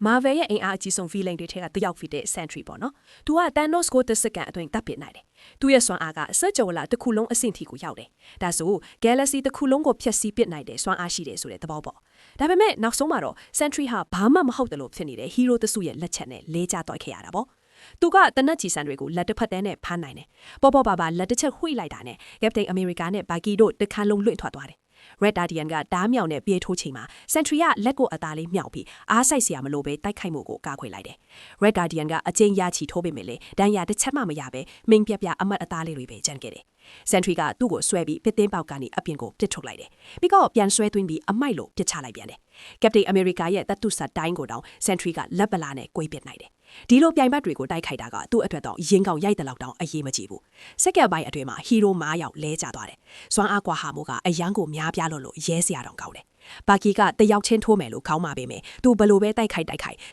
Marvel ရဲ့အင်အားအကြီးဆုံး villain တွေထဲကတစ်ယောက်ဖြစ်တဲ့ Sentry ပေါ့နော်။သူက Thanos ကိုတစ်စက္ကန့်အတွင်းတပ်ပစ်နိုင်တယ်။သူ့ရဲ့စွမ်းအားကစက်ကြော်လာတစ်ခုလုံးအဆင့်ထိကိုရောက်တယ်။ဒါဆို Galaxy တစ်ခုလုံးကိုဖျက်ဆီးပစ်နိုင်တဲ့စွမ်းအားရှိတယ်ဆိုတဲ့သဘောပေါ့။ဒါပေမဲ့နောက်ဆုံးမှာတော့ Sentry ဟာဘာမှမဟုတ်တယ်လို့ဖြစ်နေတဲ့ hero တစုရဲ့လက်ချက်နဲ့လဲကျသွားခဲ့ရတာပေါ့။သူကတနက်ကြီးစံတွေကိုလက်တစ်ဖက်တန်းနဲ့ဖမ်းနိုင်တယ်။ပေါ်ပါလက်တစ်ချက်ဝှိလိုက်တာနဲ့ Captain America နဲ့ Bucky တို့တစ်ခါလုံးလွင့်ထွက်သွားတယ်။ Red Guardian ကဓားမြောင်နဲ့ပြေးထိုးချိန်မှာ Sentry ကလက်ကိုအသားလေးမြောက်ပြီးအားဆိုင်စရာမလိုပဲတိုက်ခိုက်မှုကိုကာကွယ်လိုက်တယ်။ Red Guardian ကအကျဉ်းရချီထိုးပေးမယ်လေဒဏ်ရာတစ်ချက်မှမရပဲမင်းပြအမတ်အသားလေးတွေပဲကျန်ခဲ့တယ်။ Sentry ကသူ့ကိုဆွဲပြီးပစ်သင်းပေါက်ကနေအပြင်ကိုပစ်ထုတ်လိုက်တယ်။ပြီးတော့ပြန်ဆွဲသွင်းပြီးအမိုက်လိုပစ်ချလိုက်ပြန်တယ်။ Captain America ရဲ့တတုဆက်တိုင်းကိုတောင် Sentry ကလက်ပလာနဲ့ကွေးပစ်နိုင်တယ်။ဒီလိုပြိုင်ဘက်တွေကိုတိုက်ခိုက်တာကသူ့အတွက်တော့ရင်ကောင်ရိုက်တဲ့လောက်တောင်အရေးမကြီးဘူး။စက္ကန့်ပိုင်းအတွင်းမှာ hero 9 ယောက်လဲကျသွားတယ်။စွမ်းအားကွာဟာမှုကအရန်ကိုများပြားလို့ရဲစရာတောင်ကောင်းတယ်။ Bucky ကတယောက်ချင်းထိုးမယ်လို့ခေါင်းမှာပေးမယ်။သူဘလို့ပဲတိုက်ခိုက်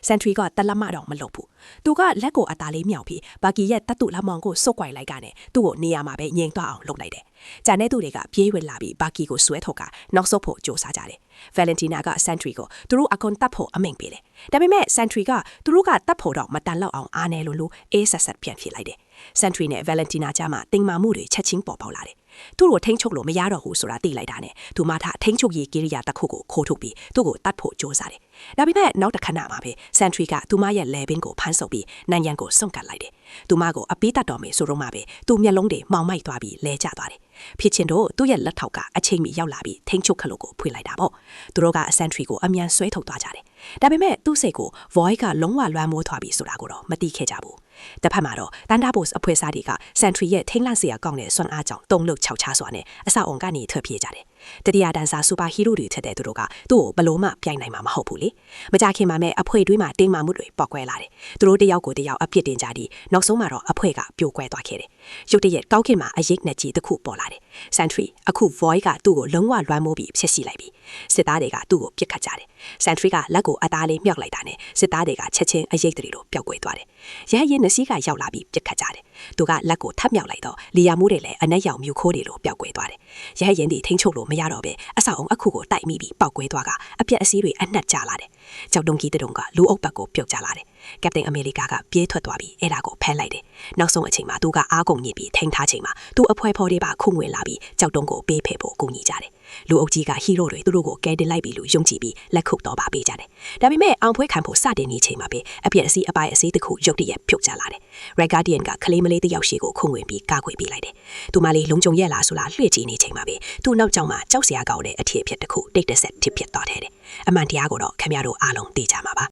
Sentry ကတလက်မတော့မလုပ်ဘူး။သူကလက်ကိုအသားလေးမြောက်ပြီး Bucky ရဲ့တတုလက်မောင်ကိုစုပ်ကွိုင်လိုက်ကနေသူ့ကိုနေရာမှာပဲငြိမ်သွားအောင်လုပ်လိုက်တယ်။ဂျန်တဲ့သူတွေကပြေးဝင်လာပြီး Bucky ကိုဆွဲထုတ်ကနောက်ဆုတ်ဖို့ကြိုးစားကြတယ်။ Valentina က Sentry ကိုသူတို့အကွန်တပ်ဖို့အမိန့်ပေးတယ်။ဒါပေမဲ့ Sentry ကသူတို့ကတပ်ဖို့တော့မတန်လောက်အောင်အားနေလို့အေးဆက်ပြန်ဖြစ်လိုက်တယ်။ Sentry နဲ့ Valentina ကြားမှာတင်မာမှုတွေချက်ချင်းပေါ်ပေါက်လာတယ်။သူ့ကိုထိန်းချုပ်လို့မရတော့ဘူးဆိုတာသိလိုက်တာနဲ့သူမထထိန်းချုပ်ရေးကိရိယာတစ်ခုကိုခိုးထုတ်ပြီးသူ့ကိုတတ်ဖို့ကြိုးစားတယ်။ဒါပေမဲ့နောက်တစ်ခဏမှာပဲ Sentry ကသူမရဲ့လဲပင်ကိုဖမ်းဆုပ်ပြီးနန်ရန်ကိုစွန့်ကတ်လိုက်တယ်။သူမကိုအပိတတ်တော်မယ်ဆိုတော့မှပဲသူ့မျက်လုံးတွေမောင်မိုက်သွားပြီးလဲကျသွားတယ်။ဖြစ်ချင်တော့သူ့ရဲ့လက်ထောက်ကအချိန်မီရောက်လာပြီးထိန်းချုပ်ခလို့ကိုဖွင့်လိုက်တာပေါ့။သူတို့က Sentry ကိုအမြန်ဆွဲထုတ်သွားကြတယ်။ဒါပေမဲ့သူ့စိတ်ကို Void ကလုံးဝလွှမ်းမိုးသွားပြီးဆိုတာကိုတော့မသိခဲ့ကြဘူး။တစ်ဖက်မှာတော့တန်တာဘို့အဖွဲ့စားတွေက Sentry ရဲ့ထိန်းလန့်စရာကောင်းတဲ့စွမ်းအားကြောင့်တုံ့လို့ခြောက်ချစွာနဲ့အဆောက်အုံကနေထွက်ပြေးကြတယ်။တတိယတန်းစားစူပါဟီးရိုတွေထက်တဲ့သူတို့ကသူ့ကိုဘလို့မှပြိုင်နိုင်မှာမဟုတ်ဘူးလေ။မကြခင်မှာမဲ့အဖွဲ့တွေးမှာတင်းမာမှုတွေပေါက်ကွဲလာတယ်။သူတို့တယောက်ကိုတယောက်အပြစ်တင်ကြပြီးနောက်ဆုံးမှာတော့အဖွဲ့ကပြိုကွဲသွားခဲ့တယ်။ရုတ်တရက်ကောက်ခင်မှာအရေးနဲ့ကြီးတစ်ခုပေါ်လာတယ်။ Sentry အခု Void ကသူ့ကိုလုံးဝလွှမ်းမိုးပြီးဖျက်ဆီးလိုက်ပြီ။စစ်သားတွေကသူ့ကိုပစ်ခတ်ကြတယ်။ Sentry ကလက်ကိုအသားလေးမြောက်လိုက်တာနဲ့စစ်သားတွေကချက်ချင်းအရေးတွေလိုပျောက်ကွယ်သွားတယ်။ရဟရင်နစီကရောက်လာပြီးပစ်ခတ်ကြတယ်။သူကလက်ကိုထပ်မြောက်လိုက်တော့လီယာမှုတွေလည်းအနက်ရောင်မြူခိုးတွေလိုပျောက်ကွယ်သွားတယ်။ရဟရင်ဒီထိန်းချုပ်လို့မရတော့ပဲအဆောက်အုံအခုကိုတိုက်မိပြီးပောက်ကွဲသွားကအပြက်အစည်းတွေအနှက်ကျလာတယ်။ကြောက်တုံးကြီးတုံးကလူအုပ်ဘက်ကိုပြုတ်ကျလာတယ်။ Captain America ကပြေးထွက်သွားပြီးအဲ့ဒါကိုဖမ်းလိုက်တယ်။နောက်ဆုံးအချိန်မှာသူကအားကုန်ညစ်ပြီးထိန်းထားချိန်မှာသူ့အဖွဲဖော်တွေပါခုငွေလာပြီးကြောက်တုံးကိုပေးဖယ်ဖို့ကူညီကြတယ်။လူအုပ်ကြီးကဟီးရိုတွေသူတို့ကိုကဲတင်လိုက်ပြီးလူယုံကြည်ပြီးလက်ခုပ်တော်ပါပေးကြတယ်။ဒါပေမဲ့အောင်ပွဲခံဖို့စတင်နေချိန်မှာပဲအပြက်အစည်းအပိုင်းအစည်းတစ်ခုရုတ်တရက်ပြုတ်ကျလာတယ်။ Red Guardian ကခလေးမလေးတစ်ယောက်ရှိကိုခုငွေပြီးကာကွယ်ပေးလိုက်တယ်။သူမလေးလုံခြုံရဲ့လားဆိုလားလှည့်ကြည့်နေချိန်မှာပဲသူ့နောက်ကျောင်းမှာကြောက်စရာကောင်းတဲ့အထည်အဖြစ်တစ်ခုတိတ်တဆက်တစ်ဖြစ်သွားတယ်။အမှန်တရားကိုတော့ခင်ဗျားတို့အားလုံးသိကြမှာပါ